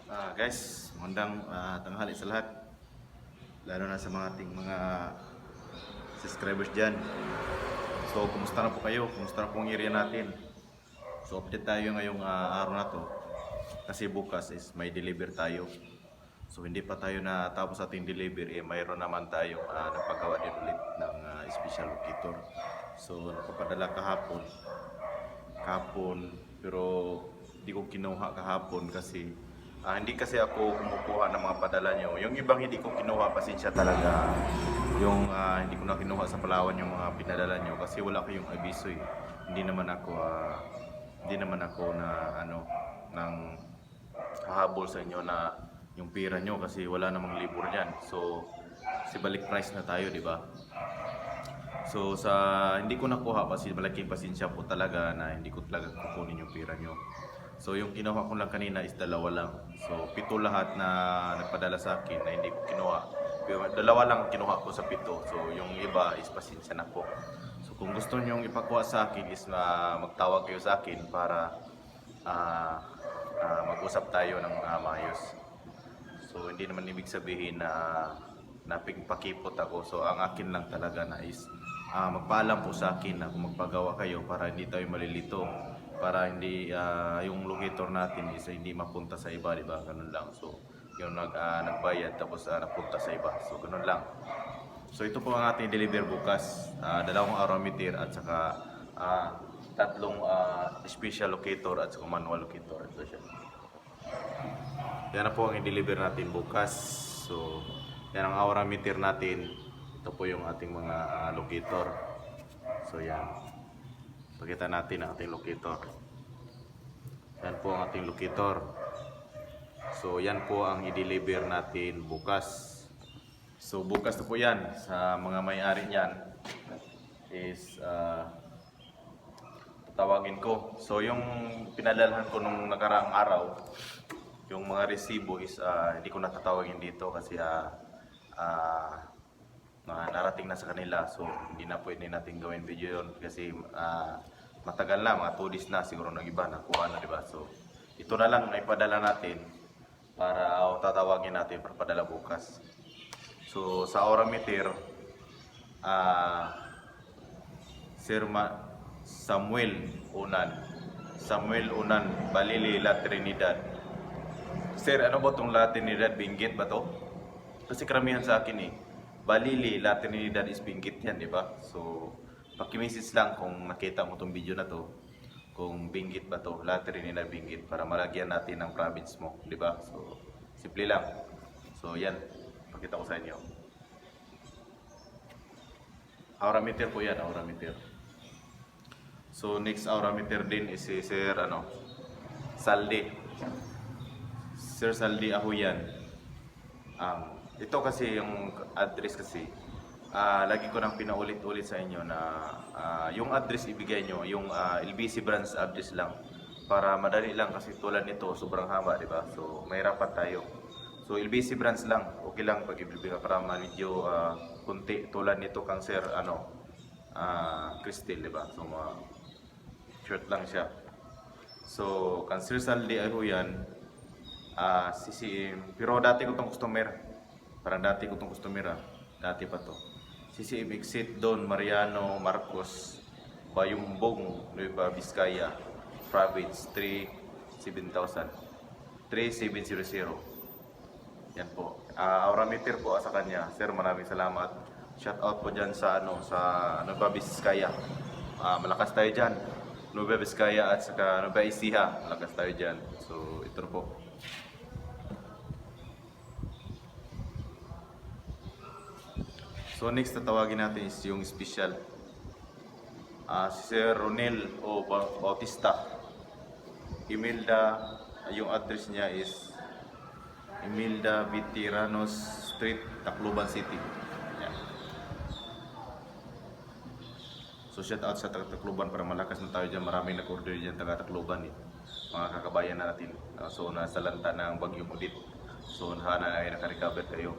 Guys, magandang tanghali sa lahat. Lalo na sa mga ating mga subscribers dyan. So, kumusta na po kayo? Kumusta na po ang area natin? So, update tayo ngayong araw na to. Kasi bukas is may deliver tayo. So, hindi pa tayo natapos sa ating deliver. Mayroon naman tayong napagawa din ulit ng special locator. So, napapadala kahapon. Pero hindi ko kinuha kahapon kasi hindi kasi ako kumukuha ng mga padala nyo. Yung ibang hindi ko kinuha, pasensya talaga. Yung hindi ko na kinuha sa Palawan yung mga pinadala nyo kasi wala kayong abiso eh. Hindi naman ako na nang hahabol sa inyo na yung pira nyo kasi wala namang libur diyan. So, si balik price na tayo, di ba? So sa hindi ko nakuha kasi malaking pasensya po talaga na hindi ko talaga kukunin yung pera nyo. So yung kinuha ko lang kanina is dalawa lang. So 7 lahat na nagpadala sa akin na hindi ko kinuha. Pero dalawa lang kinuha ko sa 7. So yung iba is pasensya na po. So kung gusto niyo ipakuha sa akin is magtawag kayo sa akin para mag-usap tayo ng maayos. So hindi naman ibig sabihin na napigpakipot ako. So ang akin lang talaga na is magpaalam po sa akin na kung magpagawa kayo para hindi tayo malilito, para hindi yung locator natin is hindi mapunta sa iba, di ba? Ganun lang. So yung nagbayad tapos napunta sa iba. So ganun lang. So ito po ang ating deliver bukas. Dalawang arometer at saka tatlong special locator at saka manual locator. Ito siya. Yan na po ang i-deliver natin bukas. So yan ang arometer natin. Ito po yung ating mga locator. So yan. Pakita natin ang ating locator. Yan po ang ating locator. So yan po ang i-deliver natin bukas. So bukas na po yan. Sa mga may-ari niyan is tatawagin ko. So yung pinadalhan ko nung nakaraang araw, yung mga resibo is hindi ko natatawagin dito kasi narating na sa kanila. So hindi na pwede natin gawin video yun kasi matagal na, mga 2 days na siguro ng iba nakuha na, diba? So ito na lang na ipadala natin para tatawagin natin para padala bukas. So sa aurameter Samuel Unan Balili La Trinidad. Sir, ano ba itong La Trinidad? Binggit ba to? Kasi karamihan sa akin eh. Balili, La Trinidad is Binggit yan, di ba? So, paki-message lang kung nakita mo itong video na to. Kung Binggit ba to, La Trinidad Binggit, para malagyan natin ang province mo, di ba? So, simple lang. So, yan. Pakita ko sa inyo. Aurameter po yan, aurameter. So, next aurameter din is si Sir, Saldi. Sir Saldi Ahuyan. Ito kasi yung address kasi lagi ko nang pinaulit-ulit sa inyo na yung address ibigay nyo, yung LBC branch address lang para madali lang kasi tulad nito sobrang haba, di ba? So mahirapan tayo. So LBC branch lang, okay lang pag ibibigay para medyo kunti tulad nito kang Sir Cristel, di ba? So short lang siya. So kang Sir Saldi Ahuyan. Pero dati ko itong customer. Parang dati ko itong customer Dati pa to. CCM Exit Don Mariano Marcos Bayumbong Nueva Vizcaya Province 3700. Yan po. Aurameter po sa kanya. Sir, maraming salamat. Shout out po dyan sa Nueva Vizcaya. Malakas tayo dyan. Nueva Vizcaya at saka Nueva Ecija. Malakas tayo dyan. So ito po. So next tatawagin natin is yung special. Si Sir Ronel O. Bautista. Imelda, yung address niya is Imelda Veteranos Street, Tacloban City. Yan. So shout out sa Tacloban para malakas na tayo dyan. Maraming nag-order dyan taga Tacloban eh. Mga kakabayan natin. So nasa lanta ng Bagyong Udit. So sana ay nakarecover kayo.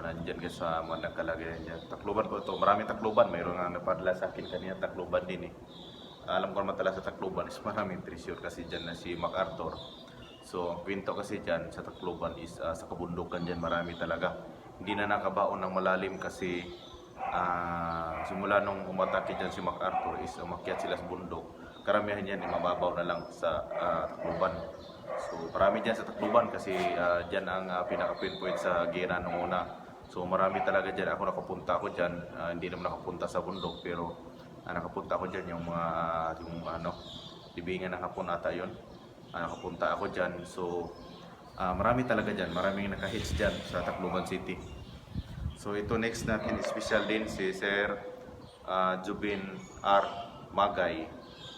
Nandyan ka sa mga nagkalagayan dyan. Tacloban po ito. Maraming Tacloban. Mayroon nga napadala sa akin kanina Tacloban din eh. Alam ko naman talaga sa Tacloban is maraming treasure kasi dyan na si MacArthur. So ang kwento kasi dyan sa Tacloban is sa kabundukan dyan marami talaga. Hindi na nakabaon ng malalim kasi simula nung umatake dyan si MacArthur is umakyat sila sa bundok. Karamihan yan ay mababaw na lang sa Tacloban. So marami dyan sa Tacloban kasi dyan ang pinaka-pinpoint sa gera nung una. So marami talaga dyan. Ako nakapunta ako dyan. Hindi naman nakapunta sa bundok pero nakapunta ako dyan yung mga libingan ng hapon ata yun. Nakapunta ako dyan. So marami talaga dyan. Maraming naka-hits dyan sa Tacloban City. So ito next natin special din si Sir Jubin R. Magay.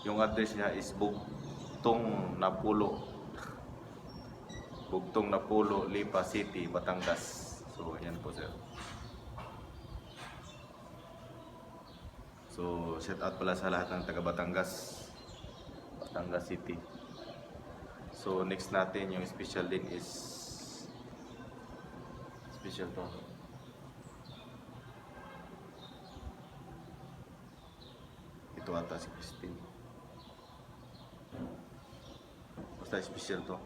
Yung address niya is Bugtong Napulo, Lipa City, Batangas. So yan po sir. So shout out pala sa lahat ng taga Batangas City. So next natin yung special din is special to. Ito ata si Christine. Basta special to.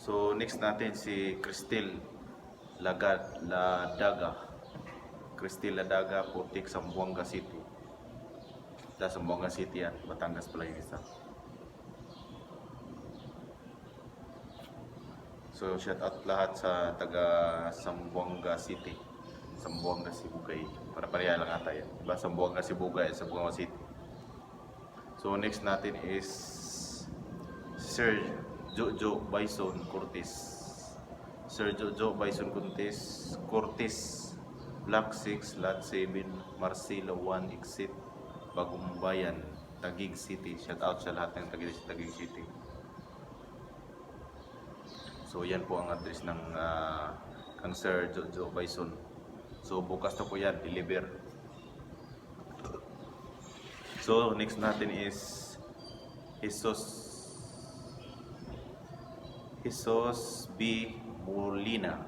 So next natin si Cristel Ladaga. Cristel Ladaga, Putik, Zamboanga City. Zamboanga City yan, Batangas pala yung isa. So shout out lahat sa taga Zamboanga City. Zamboanga Sibugay. Para pareha lang ata yan. Diba? Zamboanga Sibugay at Zamboanga City. So next natin is Sir Jojo Bison Curtis. Sir Jojo Bison Curtis, Block 6, Lot 7, Marcelo 1, Exit, Bagong Bayan, Taguig City. Shout out sa lahat ng Taguig City. So yan po ang address ng kang Sir Jojo Bison. So bukas na po yan, deliver. So next natin is Jesus B. Molina,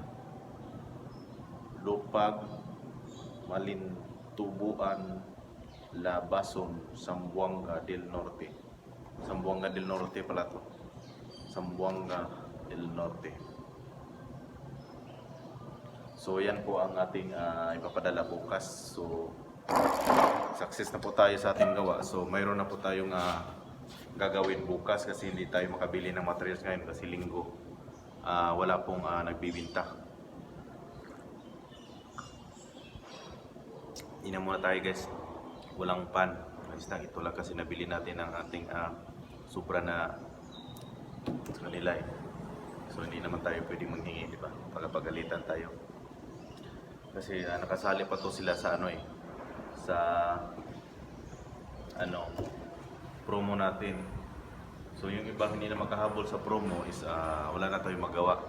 Lupag, Malintubuan, Labason, Zamboanga del Norte. Zamboanga del Norte pala to. Zamboanga del Norte. So yan po ang ating ipapadala bukas. So success na po tayo sa ating gawa. So mayroon na po tayong gagawin bukas kasi hindi tayo makabili ng materials ngayon kasi linggo. Wala pong nagbibinta. Ina muna tayo guys. Walang pan. Ito lang kasi nabili natin ang ating sobra na sa kanila eh. So hindi naman tayo pwedeng manghingi, di ba? Pagpagalitan tayo. Kasi nakasali pa to sila sa sa promo natin. So yung iba hindi na makahabol sa promo is wala na tayong magawa.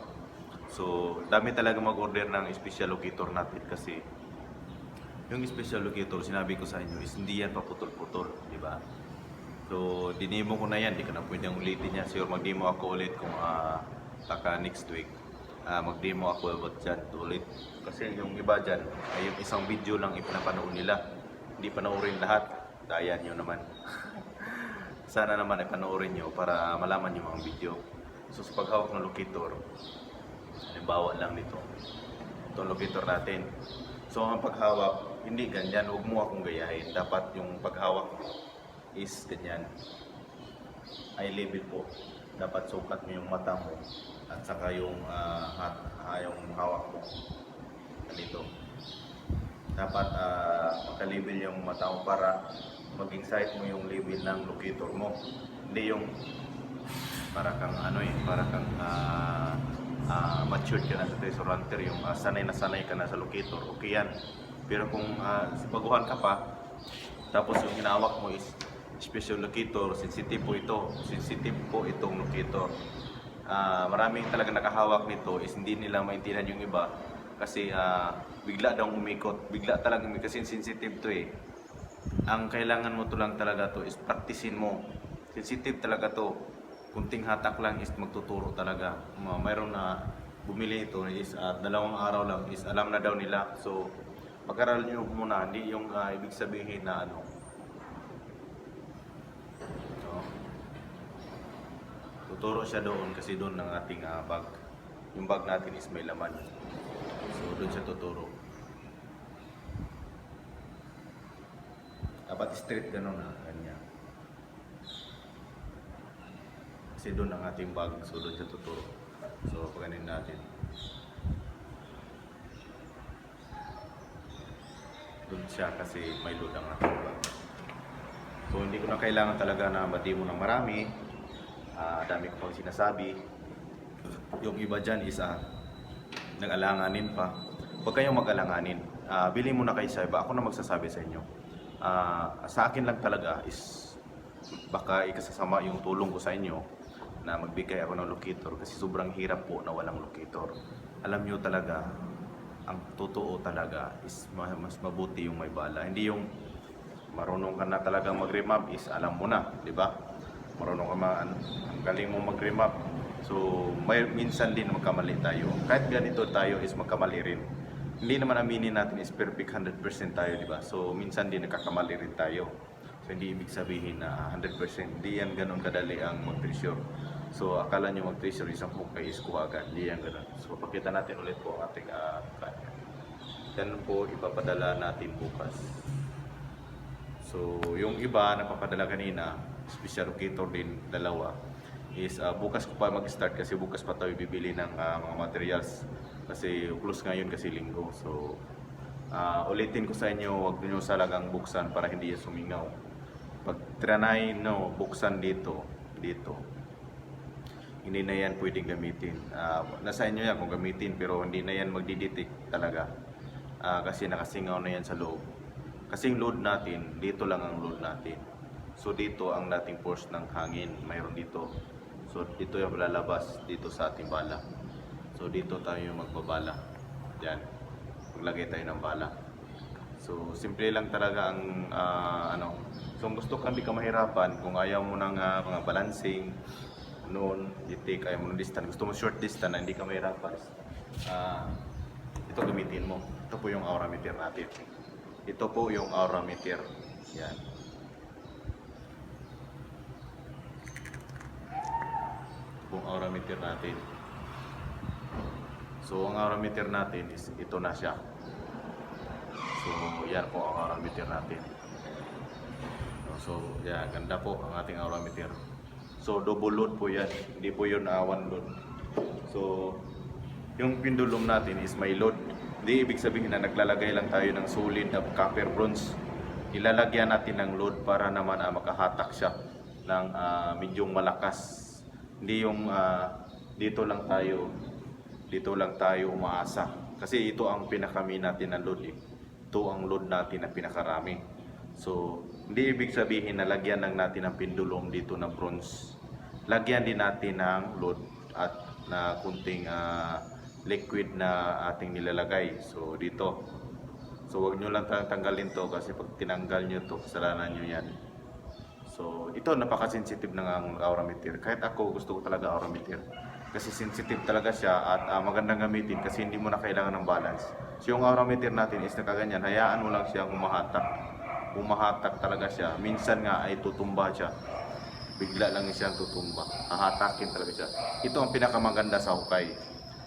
So dami talaga mag-order ng special locator natin kasi yung special locator sinabi ko sa inyo is hindi yan paputol-putol, di ba? So dinemo ko na yan, di ka na pwedeng ulitin yan. Sure mag-demo ako ulit kung taka next week. Mag-demo ako about dyan ulit. Kasi yung iba dyan ay yung isang video lang ipinapanood nila. Hindi panoorin lahat. Daya nyo naman. Sana naman ay panoorin nyo para malaman yung mga video. So sa paghawak ng locator, halimbawa lang nito. Itong locator natin. So ang paghawak, hindi ganyan. Huwag mo akong gayahin. Dapat yung paghawak is ganyan. Eye level po. Dapat sukat mo yung mata mo at saka yung hawak mo. Ganito. Dapat makalibel yung mata mo para maging sight mo yung level ng locator mo. Hindi yung para kang matured ka na sa treasure hunter, yung sanay na sanay ka na sa locator. Okay yan. Pero kung baguhan ka pa, tapos yung hinawak mo is special locator, sensitive po ito. Sensitive po itong locator. Maraming talaga nakahawak nito is hindi nila maintindihan yung iba kasi bigla daw umikot, bigla talaga kasi sensitive to eh. Ang kailangan mo to lang talaga to is practicein mo. Sensitive talaga to. Kunting hatak lang is magtuturo talaga. Mayroon na bumili ito is 2 araw lang is alam na daw nila. So pag-aral nyo muna, hindi yung ibig sabihin na Tuturo siya doon kasi doon ang ating bag. Yung bag natin is may laman. So doon siya tuturo. Dapat straight ganun ganyan. Kasi doon ang ating bag, so doon siya tuturo. So paganin natin. Doon siya kasi may load ang ating bag. So hindi ko na kailangan talaga na bati mo ng marami. Dami ko pang sinasabi. Yung iba dyan is nag-alanganin pa. Huwag kayong mag-alanganin. Bili mo na kayo sa iba. Ako na magsasabi sa inyo. Sa akin lang talaga is baka ikasasama yung tulong ko sa inyo na magbigay ako ng locator kasi sobrang hirap po na walang locator. Alam nyo talaga, ang totoo talaga is mas mabuti yung may bala. Hindi yung marunong ka na talagang mag-remap is alam mo na, di ba? Marunong ka ang galing mo mag-remap. So, minsan din magkamali tayo. Kahit ganito tayo is magkamali rin. Hindi naman aminin natin is perfect 100% tayo, di ba? So, minsan din nagkakamali rin tayo. So, hindi ibig sabihin na 100%. Hindi yan ganun kadali ang mag-treasure. So, akala nyo mag-treasure isang hukay is kuha agad. Hindi yan ganun. So, pakita natin ulit po ang ating kanya. Yan po, ipapadala natin bukas. So, yung iba na papadala kanina, special locator din, dalawa, is bukas ko pa mag-start kasi bukas pa tayo bibili ng mga materials. Kasi close ngayon kasi linggo. So, ulitin ko sa inyo, huwag nyo salagang buksan para hindi yan sumingaw. Pag trinay no, buksan dito, hindi na yan pwedeng gamitin. Nasa inyo yan kung gamitin, pero hindi na yan magdidetect talaga. Kasi nakasingaw na yan sa loob. Kasi yung load natin, dito lang ang load natin. So dito ang dating force ng hangin, mayroon dito. So dito yung lalabas dito sa ating bala. So dito tayo magbabala. Diyan. Maglagay tayo ng bala. So simple lang talaga ang So gusto ka, hindi ka mahirapan kung ayaw mo ng mga balancing noon, itik, ayaw mo ng distance. Gusto mo short distance na hindi ka mahirapan. Ito gamitin mo. Ito po yung aura meter natin. Ito po yung aura meter. Yan. Ito po ang aura meter natin. So, ang aura meter natin is ito na siya. So, yan po ang aura meter natin. So, yan. Ganda po ang ating aura meter. So, double load po yan. Hindi po yun one load. So, yung pendulum natin is may load. Hindi ibig sabihin na naglalagay lang tayo ng solid na copper bronze. Ilalagyan natin ng load para naman makahatak siya ng medyong malakas. Hindi yung dito lang tayo umaasa. Kasi ito ang pinakami natin na load. Ito ang load natin na pinakarami. So, hindi ibig sabihin na lagyan lang natin ng pendulum dito na bronze. Lagyan din natin ng load at na kunting liquid na ating nilalagay. So dito. So wag nyo lang tanggalin to kasi pag tinanggal nyo to, kasalanan nyo yan. So ito napaka-sensitive ng aura meter. Kahit ako gusto ko talaga aura meter. Kasi sensitive talaga siya at magandang gamitin kasi hindi mo na kailangan ng balance. So yung aura meter natin is nakaganyan. Hayaan mo lang siyang humahatak. Humahatak talaga siya. Minsan nga ay tutumba siya. Bigla lang siyang tutumba. Hahatakin talaga siya. Ito ang pinakamaganda sa hukay.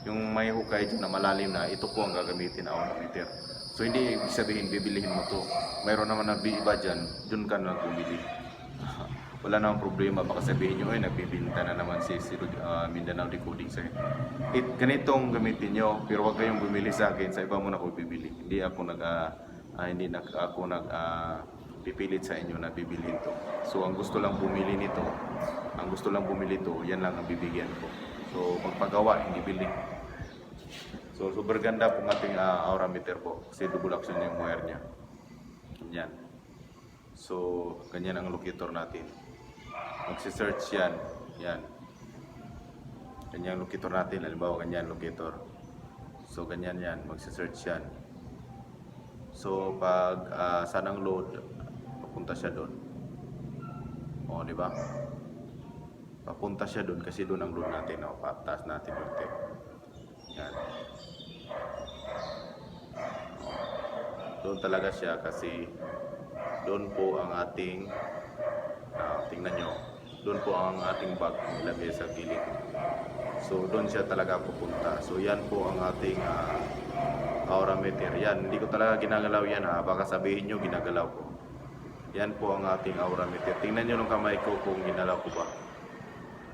Yung may hukay dyan na malalim na, ito po ang gagamitin na aura meter. So hindi ibig sabihin bibilihin mo to. Mayroon naman na iba dyan, dun ka na bumili. Wala namang problema, baka sabihin nyo, ay nagbibinta na naman si Mindanao Decoding sa ganitong gamitin nyo, pero wag kayong bumili sa akin, sa iba mo na ako bibili. Hindi ako pipilit sa inyo na bibilhin to. So ang gusto lang bumili nito, yan lang ang bibigyan ko. So magpagawa, hindi bili. So super ganda po ng ating aura meter po kasi double action yung wire niya. Ganyan. So ganyan ang locator natin. Magsi-search yan. Yan. Ganyan ang locator natin. Halimbawa ganyan locator. So ganyan yan. Magsi-search yan. So pag saan ang load, papunta siya doon. O, di ba? Papunta siya doon kasi doon ang load natin. O, pataas natin konti. Yan. Doon talaga siya kasi doon po ang ating tingnan nyo. doon po ang ating bag ilagay sa gilid. So doon siya talaga pupunta. So yan po ang ating aura meter. Yan, hindi ko talaga ginagalaw yan ha. Baka sabihin nyo ginagalaw ko. Yan po ang ating aura meter. Tingnan nyo ng kamay ko kung ginalaw ko ba.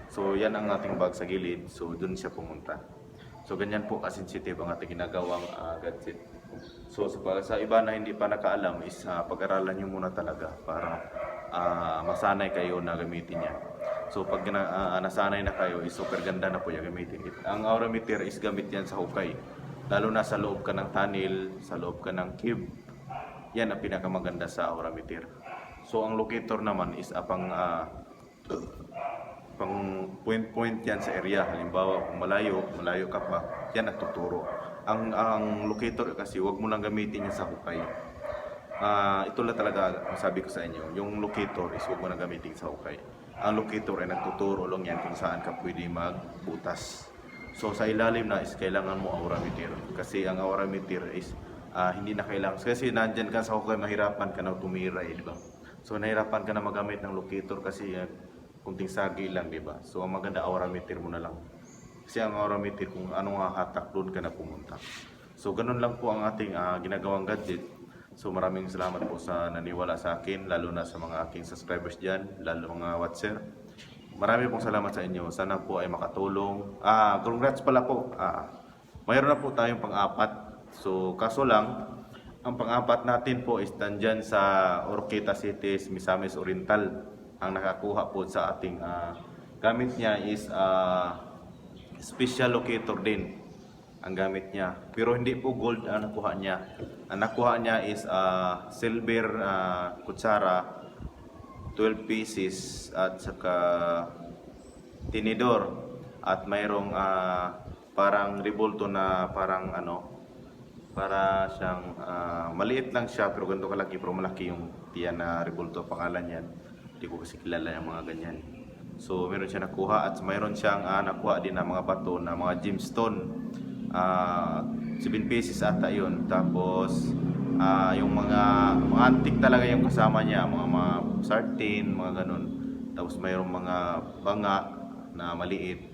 So yan ang ating bag sa gilid. So doon siya pumunta. So ganyan po ka-sensitive ang ating ginagawang gadget. So sa iba na hindi pa nakaalam is pag-aralan nyo muna talaga para masanay kayo na gamitin yan. So pag nasanay na kayo is super ganda na po yung gamitin. Ang aura meter is gamit yan sa hukay. Lalo na sa loob ka ng tunnel, sa loob ka ng cube. Yan ang pinakamaganda sa aura meter. So ang locator naman is pang point yan sa area. Halimbawa kung malayo ka pa, yan ang tuturo. Ang locator kasi wag mo lang gamitin yan sa hukay. Ito lang talaga masabi ko sa inyo. Yung locator is wag mo lang gamitin sa hukay. Ang locator ay nagtuturo lang yan kung saan ka pwede magbutas. So sa ilalim na is kailangan mo aura meter. Kasi ang aura meter is hindi na kailangan. Kasi nandyan ka sa hukay, mahirapan ka na tumiray, di ba? So nahirapan ka na magamit ng locator kasi kunting sagi lang, di ba? So ang maganda aura meter mo na lang. Kasi ang aura meter kung anong hatak doon ka na pumunta. So ganun lang po ang ating ginagawang gadget. So maraming salamat po sa naniwala sa akin, lalo na sa mga aking subscribers dyan, lalo mga watcher. Marami pong salamat sa inyo. Sana po ay makatulong. Congrats pala po. Mayroon na po tayong pang-apat. So kaso lang, ang pang-apat natin po is nandyan sa Oroqueta City, Misamis Oriental. Ang nakakuha po sa ating gamit niya is special locator din ang gamit niya. Pero hindi po gold ang nakuha niya. Ang nakuha niya is silver kutsara, 12 pieces at saka tinidor at mayroong parang rebulto na parang para siyang maliit lang siya pero ganito kalaki pero malaki yung tiyan na rebulto pangalan yan. Hindi ko kasi kilala yung mga ganyan. So meron siya nakuha at mayroon siyang nakuha din na mga bato na mga gemstone. 7 pieces ata yun. Tapos yung mga antique talaga yung kasama niya, mga sardine, mga ganun. Tapos mayroong mga banga na maliit.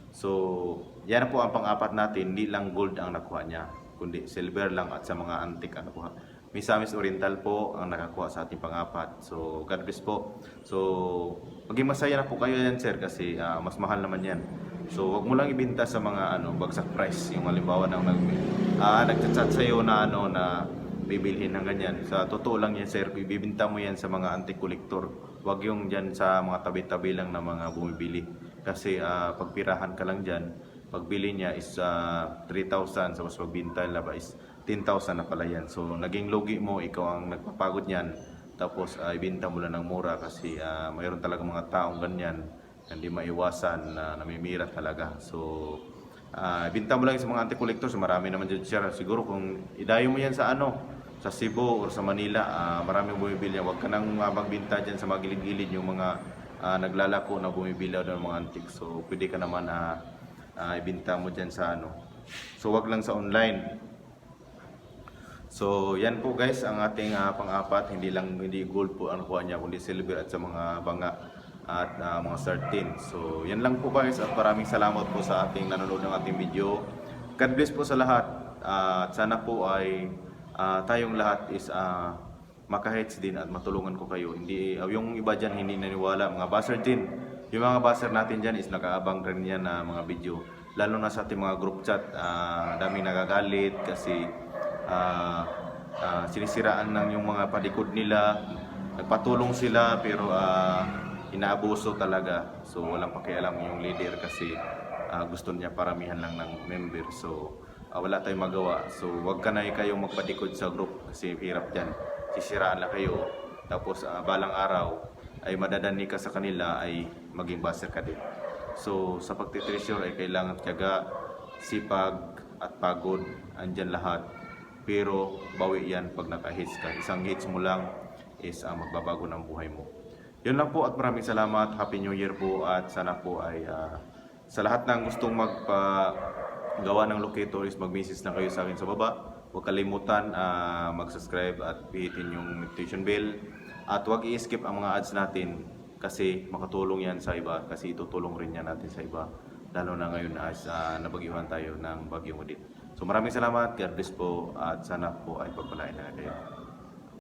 So yan po ang pang-apat natin, hindi lang gold ang nakuha niya, kundi silver lang at sa mga antique ang nakuha. Misamis Oriental po ang nakakuha sa ating pang-apat. So God bless po. So maging masaya na po kayo yan sir kasi mas mahal naman yan. So wag mo lang ibenta sa mga bagsak price. Yung halimbawa nang nagchat-chat sa iyo na na bibilhin ng ganyan. Sa totoo lang yan sir, ibibenta mo yan sa mga antique collector. Wag yung dyan sa mga tabi-tabi lang na mga bumibili. Kasi pagpirahan ka lang dyan, pagbili niya is 3,000, tapos pagbinta nila is 10,000 na pala yan. So naging logi mo, ikaw ang nagpapagod niyan. Tapos ibinta mo lang ng mura kasi mayroon talaga mga taong ganyan, hindi maiwasan na namimira talaga. So ibinta mo lang sa mga anti-collectors, marami naman dyan siya. Siguro kung idayo mo yan sa sa Cebu or sa Manila, marami bumibili yan. Huwag ka nang magbinta dyan sa mga gilid-gilid yung mga naglalako na bumibili ng mga antique. So pwede ka naman ibinta mo dyan sa So wag lang sa online. So yan po guys ang ating pang-apat, hindi gold po ang kuha niya kundi silver at sa mga banga at mga sardine. So yan lang po guys at maraming salamat po sa ating nanonood ng ating video. God bless po sa lahat at sana po ay tayong lahat is maka-heads din at matulungan ko kayo. Hindi yung iba diyan hindi naniwala, mga buzzer din. Yung mga buzzer natin diyan is nakaabang rin yan na mga video. Lalo na sa ating mga group chat, daming nagagalit kasi sinisiraan lang yung mga padikod nila. Nagpatulong sila pero inaabuso talaga. So walang pakialam yung leader kasi gusto niya paramihan lang ng member. So wala tayong magawa. So wag ka na kayong magpadikod sa group kasi hirap dyan. Sisiraan lang kayo. Tapos balang araw ay madadani ka sa kanila ay maging buzzer ka din. So sa pagtitreasure ay kailangan tiyaga, sipag at pagod. Andyan lahat. Pero bawi yan pag naka-hits ka. Isang hits mo lang is magbabago ng buhay mo. Yun lang po at maraming salamat. Happy New Year po at sana po ay sa lahat ng gustong magpagawa ng locator is mag-message na kayo sa akin sa baba. Huwag kalimutan mag-subscribe at pihitin yung notification bell. At huwag i-skip ang mga ads natin kasi makatulong yan sa iba, kasi itutulong rin yan natin sa iba, lalo na ngayon as nabagyuhan tayo ng Bagyong Odette. So maraming salamat, God bless po, at sana po ay pagpalain na kayo.